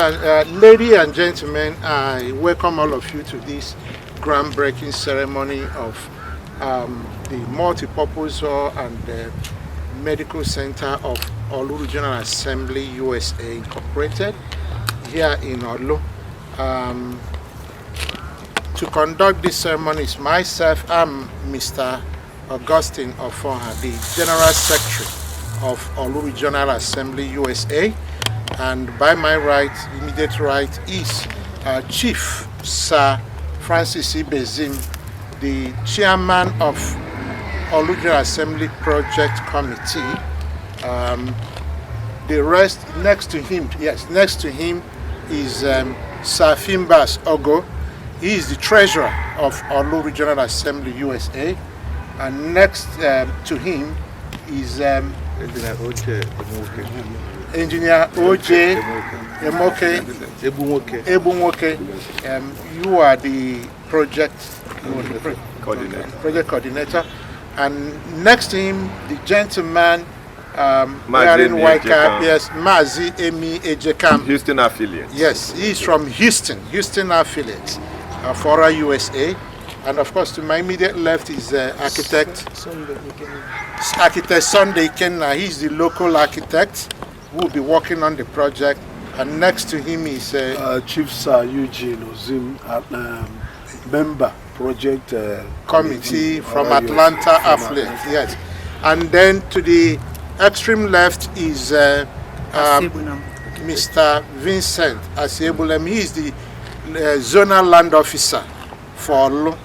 Ladies and gentlemen, I welcome all of you to this groundbreaking ceremony of the multipurpose hall and the medical center of ORLU Regional Assembly USA Incorporated here in ORLU. To conduct this ceremony is myself. I'm Mr. Augustine Ofonha, the General Secretary of ORLU Regional Assembly USA, and by my right, immediate right, is Chief Sir Francis Ibezim, the Chairman of ORLU Regional Assembly Project Committee. The rest next to him, next to him is Sir Fimbas Ogo. He is the Treasurer of ORLU Regional Assembly USA, and next to him is Engineer O.J. Ebunwoke. You are the project coordinator, and next to him, the gentleman wearing white cap, yes, Mazi Emi Ejekam. Houston affiliate. Yes, he is from Houston affiliate of ORA USA. And of course, to my immediate left is architect Sunday Kenna. He's the local architect who will be working on the project. And next to him is Chief Sir Eugene Ozim, member project committee from Atlanta affiliate. Yes, and then to the extreme left is Mr. Vincent Asiebulem. He is the zonal land officer for ORLU.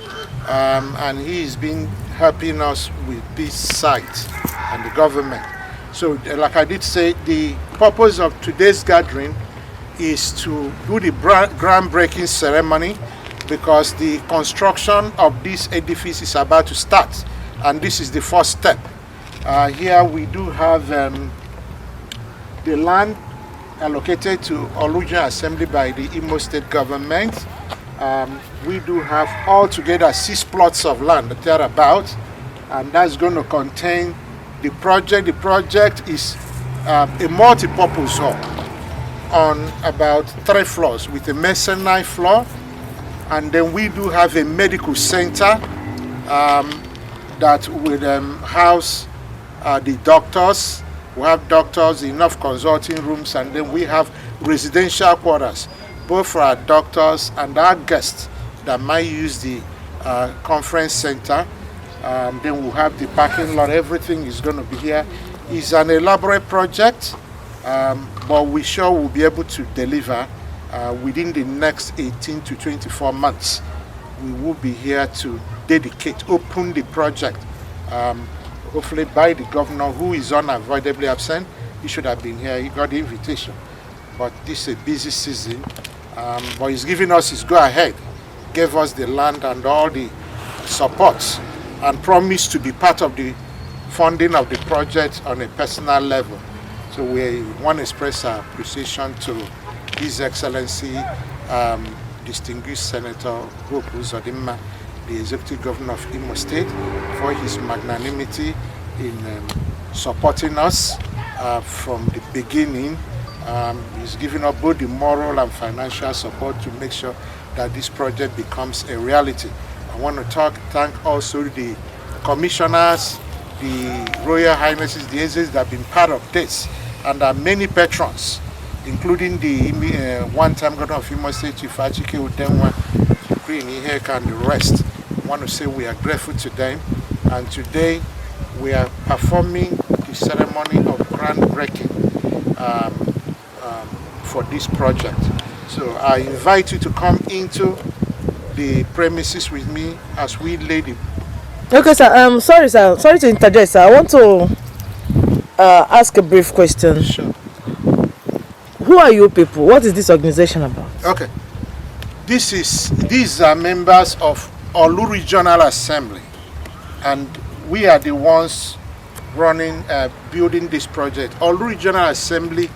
And he has been helping us with this site and the government. So, like I did say, the purpose of today's gathering is to do the groundbreaking ceremony, because the construction of this edifice is about to start, and this is the first step. Here we do have the land allocated to ORLU Regional Assembly by the Imo State government. We do have altogether 6 plots of land thereabout, and that's going to contain the project. The project is a multi-purpose hall on about 3 floors with a mezzanine floor, and then we do have a medical center that will house the doctors. We have doctors, enough consulting rooms, and then we have residential quarters, both for our doctors and our guests that might use the conference center. Then we'll have the parking lot. Everything is going to be here. It's an elaborate project, but we sure will be able to deliver within the next 18 to 24 months. We will be here to open the project, hopefully by the governor, who is unavoidably absent. He should have been here. He got the invitation, but this is a busy season. But he's giving us his go-ahead, gave us the land and all the supports, and promised to be part of the funding of the project on a personal level. So we want to express our appreciation to His Excellency, distinguished Senator Hope Uzodimma, the Executive Governor of Imo State, for his magnanimity in supporting us from the beginning. He's giving up both the moral and financial support to make sure that this project becomes a reality. I want to thank also the commissioners, the Royal Highnesses, the AZs that have been part of this, and there are many patrons, including the one-time governor of Imo State, Chief Achike Udenwa, Queen Iheka, and the rest. I want to say we are grateful to them, and today we are performing the ceremony of groundbreaking for this project. So I invite you to come into the premises with me as we lay the... Okay, sir. Sorry, sir. Sorry to interject, sir. I want to ask a brief question. Sure. Who are you people? What is this organization about? Okay. These are members of ORLU Regional Assembly, and we are the ones running, building this project. ORLU Regional Assembly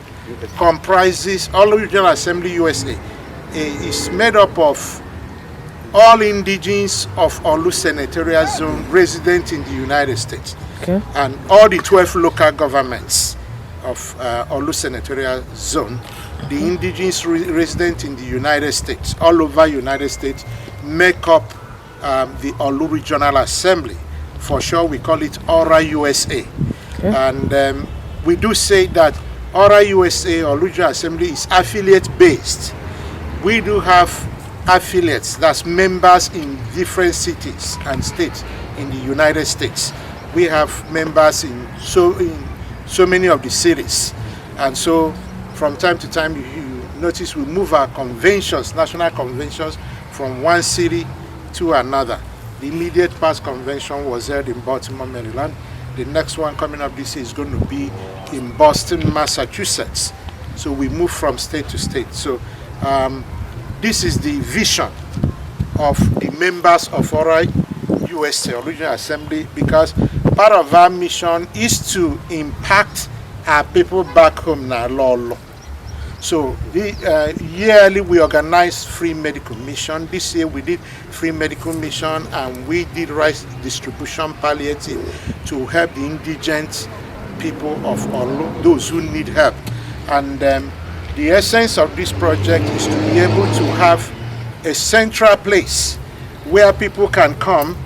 comprises ORLU Regional Assembly USA. Is made up of all indigenes of ORLU Senatorial Zone resident in the United States, and all the 12 local governments of ORLU Senatorial Zone the indigenous residents in the United States, all over United States, make up the ORLU Regional Assembly. For sure, we call it ORA USA. Okay. And we do say that ORA USA, or Regional Assembly, is affiliate-based. We do have affiliates, that's members in different cities and states in the United States. We have members in so many of the cities. And so from time to time, you notice we move our conventions, national conventions, from one city to another. The immediate past convention was held in Baltimore, Maryland. The next one coming up this year is going to be in Boston, Massachusetts. So we move from state to state. So this is the vision of the members of ORA USA, or Regional Assembly, because part of our mission is to impact our people back home now, Lolo. So yearly we organize free medical mission. This year we did free medical mission, and we did rice distribution palliative to help the indigent people of ORLU, those who need help. And the essence of this project is to be able to have a central place where people can come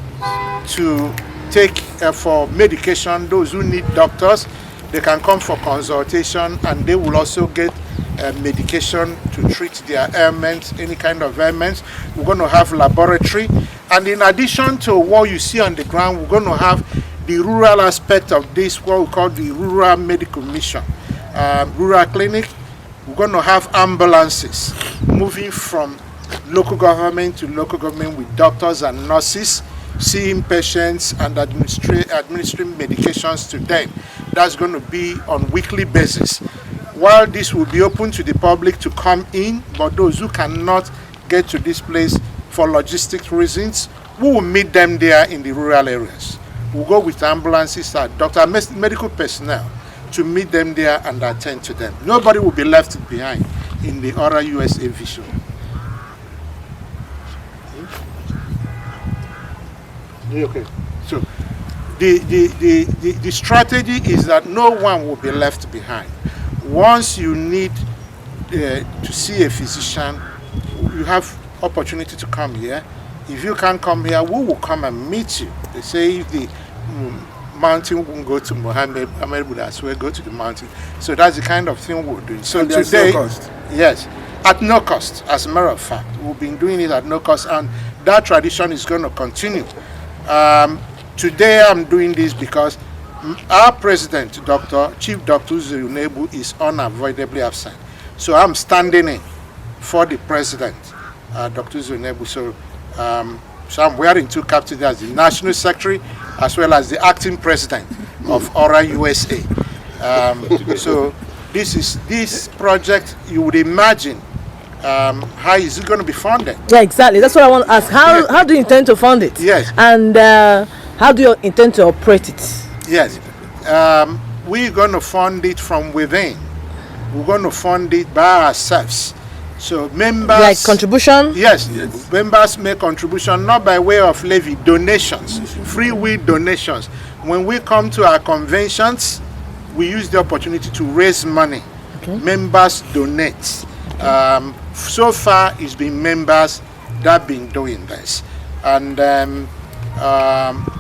to take for medication. Those who need doctors, they can come for consultation, and they will also get medication to treat their ailments, any kind of ailments. We're going to have laboratory, and in addition to what you see on the ground, we're going to have the rural aspect of this, what we call the rural medical mission, rural clinic. We're going to have ambulances moving from local government to local government with doctors and nurses, seeing patients and administering medications to them. That's going to be on weekly basis. While this will be open to the public to come in, but those who cannot get to this place for logistic reasons, we will meet them there in the rural areas. We'll go with ambulances, doctors, medical personnel, to meet them there and attend to them. Nobody will be left behind in the ORA USA vision. Okay. So the strategy is that no one will be left behind. Once you need to see a physician, you have opportunity to come here. If you can't come here, we will come and meet you. They say if the mountain won't go to Mohammed would as well go to the mountain. So that's the kind of thing we're doing. So and today, no cost. Yes, at no cost. As a matter of fact, we've been doing it at no cost, and that tradition is going to continue. Today I'm doing this because our president, Chief Dr. Uzerunebu, is unavoidably absent. So I'm standing in for the president, Dr. Uzerunebu. So I'm wearing two captains as the national secretary as well as the acting president of ORA USA. So this project, you would imagine, how is it going to be funded? Yeah, exactly. That's what I want to ask. How do you intend to fund it? Yes. And how do you intend to operate it? Yes. We're going to fund it from within. We're going to fund it by ourselves. So members... Like contribution? Yes. Members make contribution not by way of levy, donations, free will donations. When we come to our conventions, we use the opportunity to raise money. Okay. Members donate. So far, it's been members that have been doing this. And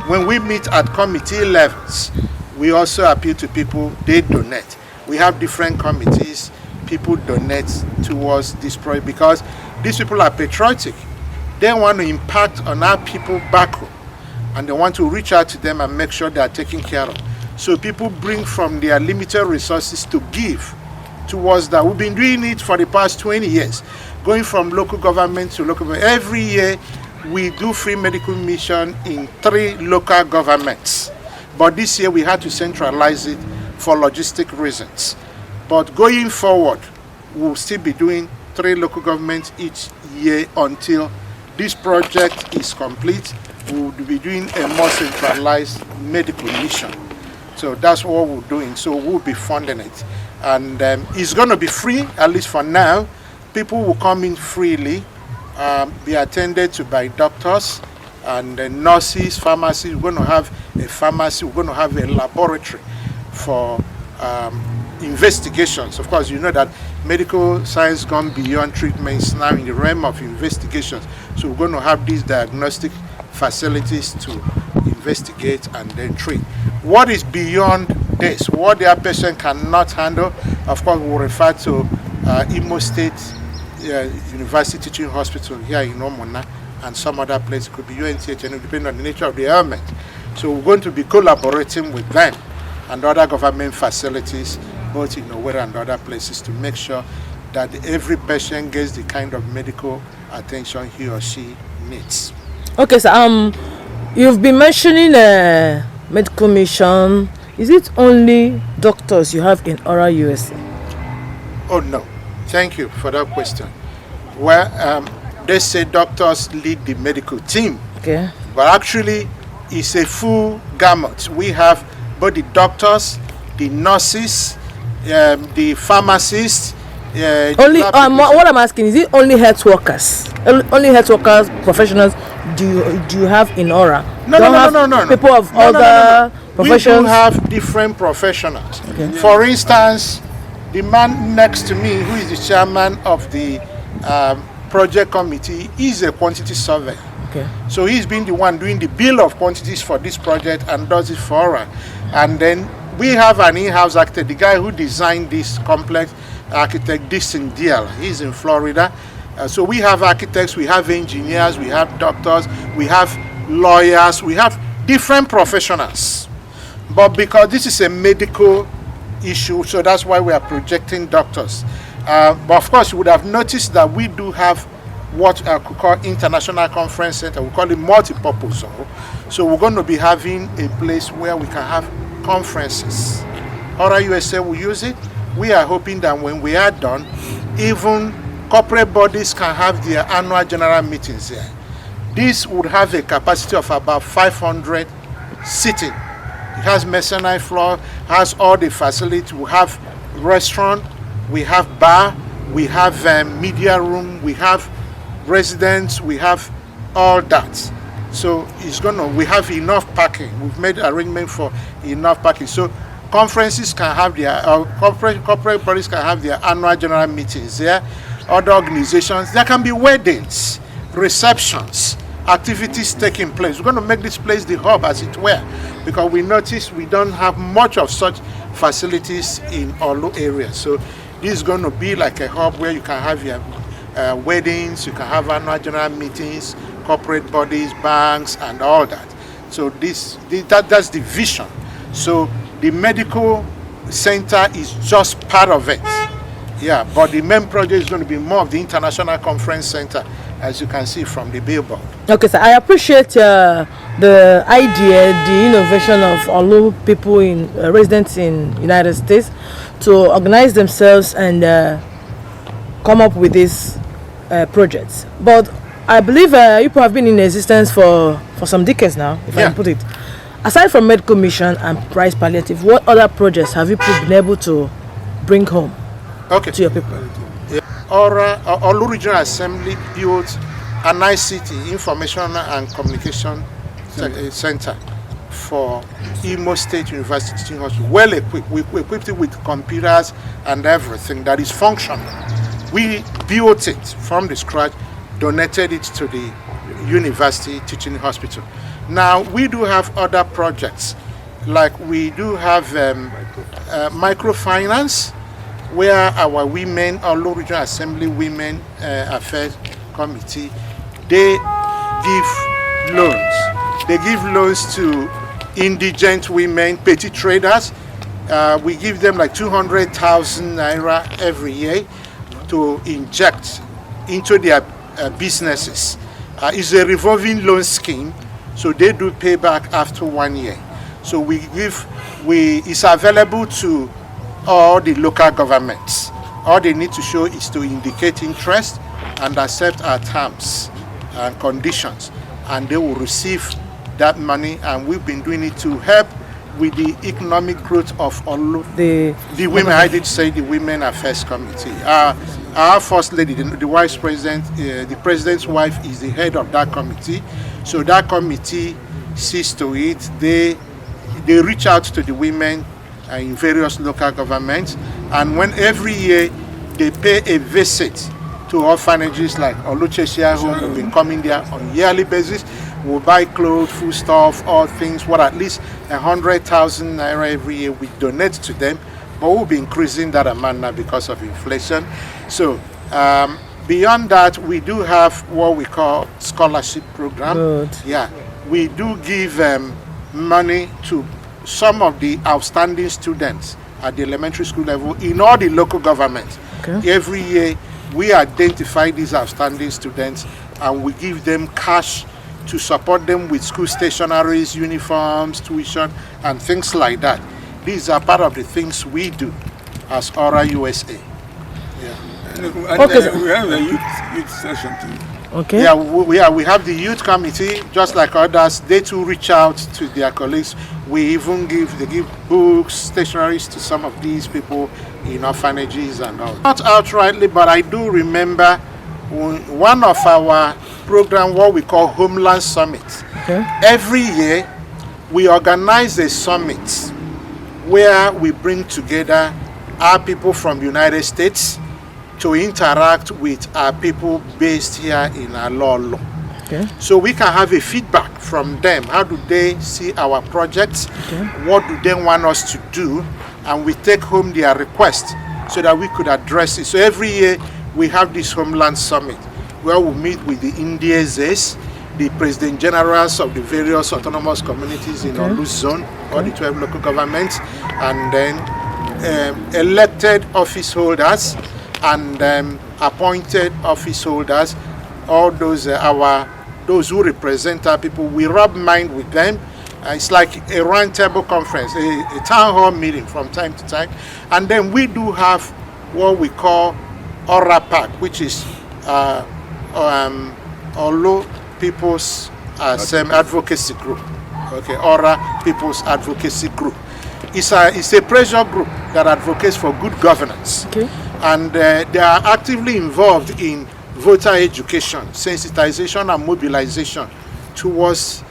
when we meet at committee levels, we also appeal to people, they donate. We have different committees, people donate towards this project because these people are patriotic. They want to impact on our people back home, and they want to reach out to them and make sure they are taken care of. So people bring from their limited resources to give towards that. We've been doing it for the past 20 years, going from local government to local government. Every year we do free medical mission in 3 local governments. But this year we had to centralize it for logistic reasons. But going forward, we'll still be doing 3 local governments each year until this project is complete. We'll be doing a more centralized medical mission. So that's what we're doing. So we'll be funding it. And it's going to be free, at least for now. People will come in freely, be attended to by doctors and nurses, pharmacists. We're going to have a pharmacy, we're going to have a laboratory for investigations. Of course, you know that medical science gone beyond treatments now in the realm of investigations. So we're going to have these diagnostic facilities to investigate and then treat. What is beyond this, what the patient cannot handle, of course, we'll refer to Imo State University Teaching Hospital here in Omona and some other place. It could be UNTH, and it depends on the nature of the ailment. So we're going to be collaborating with them and other government facilities, both in Owerri and other places, to make sure that every patient gets the kind of medical attention he or she needs. Okay, so you've been mentioning medical mission. Is it only doctors you have in ORA USA? Oh no, thank you for that question. Well, they say doctors lead the medical team, Okay. but actually it's a full gamut. We have both the doctors, the nurses, the pharmacists. Only what I'm asking, is it only health workers? Only health workers, professionals do you have in ORA? No. People of other professions? We do have different professionals. Okay. For instance, the man next to me, who is the chairman of the project committee, is a quantity surveyor. Okay. So he's been the one doing the bill of quantities for this project and does it for ORA. And then we have an in-house architect, the guy who designed this complex, architect Dixon Deal. He's in Florida. So we have architects, we have engineers, we have doctors, we have lawyers, we have different professionals. But because this is a medical issue, so that's why we are projecting doctors. But of course, you would have noticed that we do have what I could call International Conference Center. We call it multi-purpose hall. So we're going to be having a place where we can have conferences. ORA USA will use it. We are hoping that when we are done, even corporate bodies can have their annual general meetings here. This would have a capacity of about 500 sitting. It has mezzanine floor, has all the facilities. We have restaurant, we have bar, we have media room, we have residents, we have all that. So we have enough parking. We've made arrangement for enough parking. So conferences can have their, corporate bodies can have their annual general meetings there. Other organizations, there can be weddings, receptions, activities taking place. We're going to make this place the hub, as it were, because we notice we don't have much of such facilities in ORLU area. So this is going to be like a hub where you can have your weddings, you can have annual general meetings, corporate bodies, banks, and all that. So that's the vision. So the medical center is just part of it. Yeah, but the main project is going to be more of the International Conference Center, as you can see from the billboard. Okay, so I appreciate the idea, the innovation of ORLU people in residents in United States to organize themselves and come up with these projects. But I believe people have been in existence for some decades now, if I can put it. Aside from medical mission and price palliative, what other projects have you been able to bring home to your people? ORLU Regional Assembly built an ICT, Information and Communication Center, for Imo State University Teaching Hospital. Well equipped. We equipped it with computers and everything that is functional. We built it from the scratch, donated it to the University Teaching Hospital. Now, we do have other projects, like we do have microfinance, where our women, ORLU Regional Assembly Women Affairs Committee, they give loans. They give loans to indigent women, petty traders. We give them like 200,000 naira every year to inject into their businesses. It's a revolving loan scheme, so they do pay back after 1 year. So it's available to all the local governments. All they need to show is to indicate interest and accept our terms and conditions, and they will receive that money. And we've been doing it to help with the economic growth of ORLU. The women, I did say the Women Affairs Committee. Our First Lady, the Vice President, the President's wife is the head of that committee. So that committee sees to it, they reach out to the women in various local governments. And when every year they pay a visit to orphanages like Oluchesia Home, we've been coming there on a yearly basis. We'll buy clothes, food stuff, all things, what at least 100,000 naira every year we donate to them. But we'll be increasing that amount now because of inflation. So beyond that, we do have what we call scholarship program. Good. Yeah, we do give money to some of the outstanding students at the elementary school level in all the local governments. Okay. Every year we identify these outstanding students and we give them cash to support them with school stationaries, uniforms, tuition, and things like that. These are part of the things we do as ORA USA. Okay, we have a youth session too. Okay. Yeah, we have the youth committee, just like others. They too reach out to their colleagues. We even give books, stationaries to some of these people in orphanages and all. Not outrightly, but I do remember one of our program, what we call Homeland Summit. Okay. Every year, we organize a summit where we bring together our people from the United States to interact with our people based here in ORLU. Okay. So we can have a feedback from them. How do they see our projects? Okay. What do they want us to do? And we take home their request so that we could address it. So every year we have this Homeland Summit where we meet with the NDSS, the President Generals of the various autonomous communities in ORLU zone, or the 12 local governments, and then elected office holders and appointed office holders, all those those who represent our people. We rub mind with them. It's like a roundtable conference, a town hall meeting from time to time. And then we do have what we call ORA Park, which is ORLU People's Advocacy Group. Okay, ORA People's Advocacy Group. It's a pressure group that advocates for good governance. Okay. And they are actively involved in voter education, sensitization and mobilization towards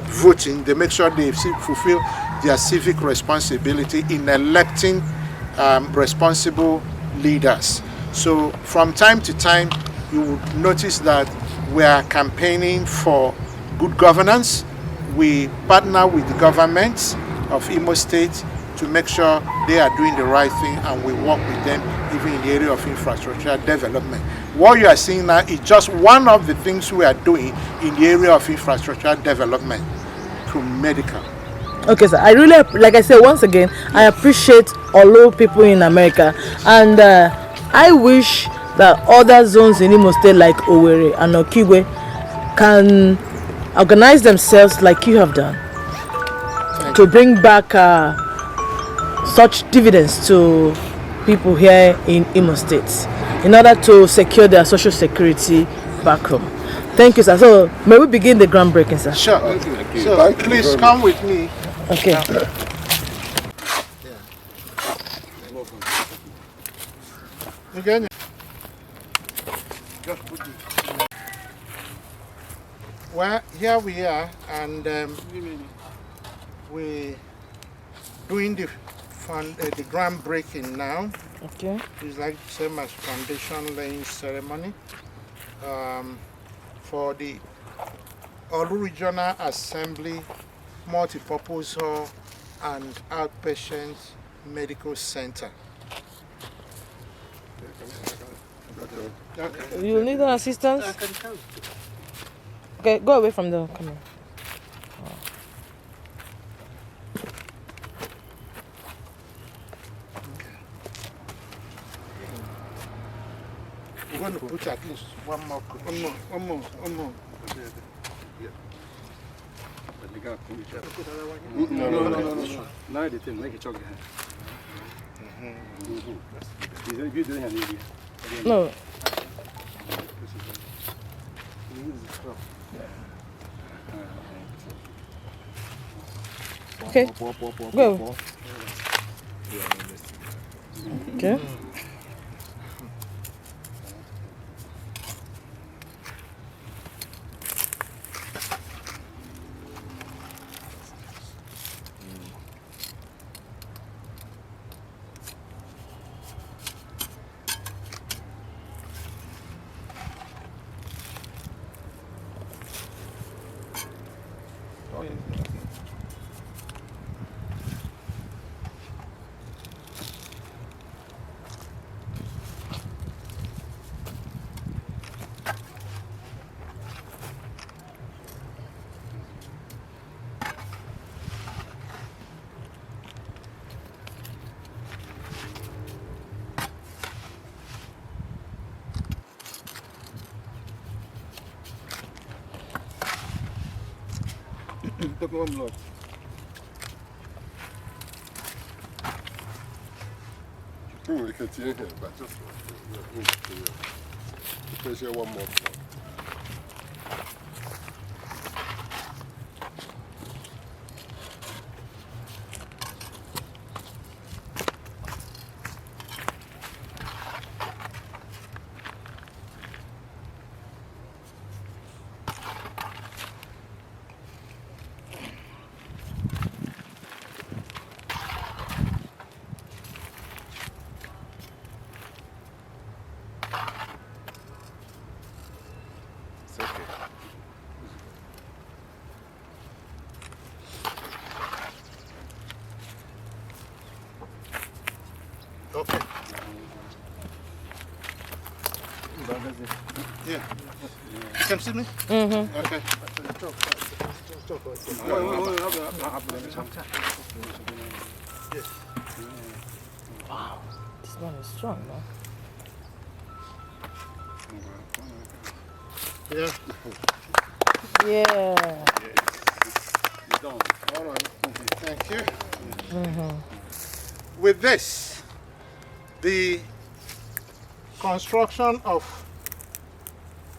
voting. They make sure they fulfill their civic responsibility in electing responsible leaders. So from time to time, you would notice that we are campaigning for good governance. We partner with the governments of Imo State to make sure they are doing the right thing, and we work with them even in the area of infrastructure development. What you are seeing now is just one of the things we are doing in the area of infrastructure development to medical. Okay, sir. I really, like I said once again, I appreciate all people in America, and I wish that other zones in Imo State like Owerri and Okigwe can organize themselves like you have done to bring back such dividends to people here in Imo State in order to secure their social security back home. Thank you, sir. So may we begin the groundbreaking, sir? Sure. Okay. So please come with me. Okay. Again. Just put it. Well, here we are, and we're doing the groundbreaking now. Okay. It's like the same as foundation laying ceremony for the ORLU Regional Assembly Multipurpose Hall and Outpatient Medical Center. Okay. You need an assistance? Okay, go away from the camera. We're going to put at least one more. No. Now they make it chocolate. No. Okay. Go. Okay. take one block. We can see here, but just one more. Okay. Yeah. You can see me? Mm-hmm. Okay. Wow, this one is strong, no? Yeah. Yeah. It's done. All right. Thank you. With this, the construction of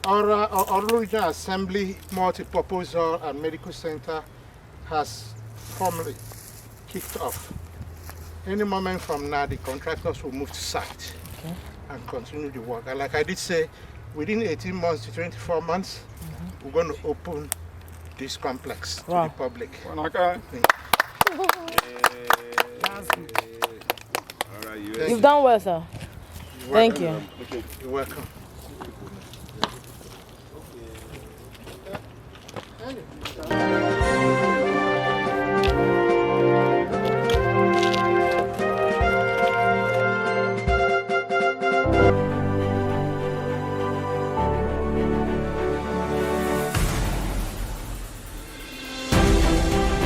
ORLU Regional Assembly Multi-Purpose Hall and Medical Center has formally kicked off. Any moment from now, the contractors will move to site and continue the work. And like I did say, within 18 months to 24 months, we're going to open this complex to the public. Okay. You've done well, sir. Thank you. You're welcome. Okay.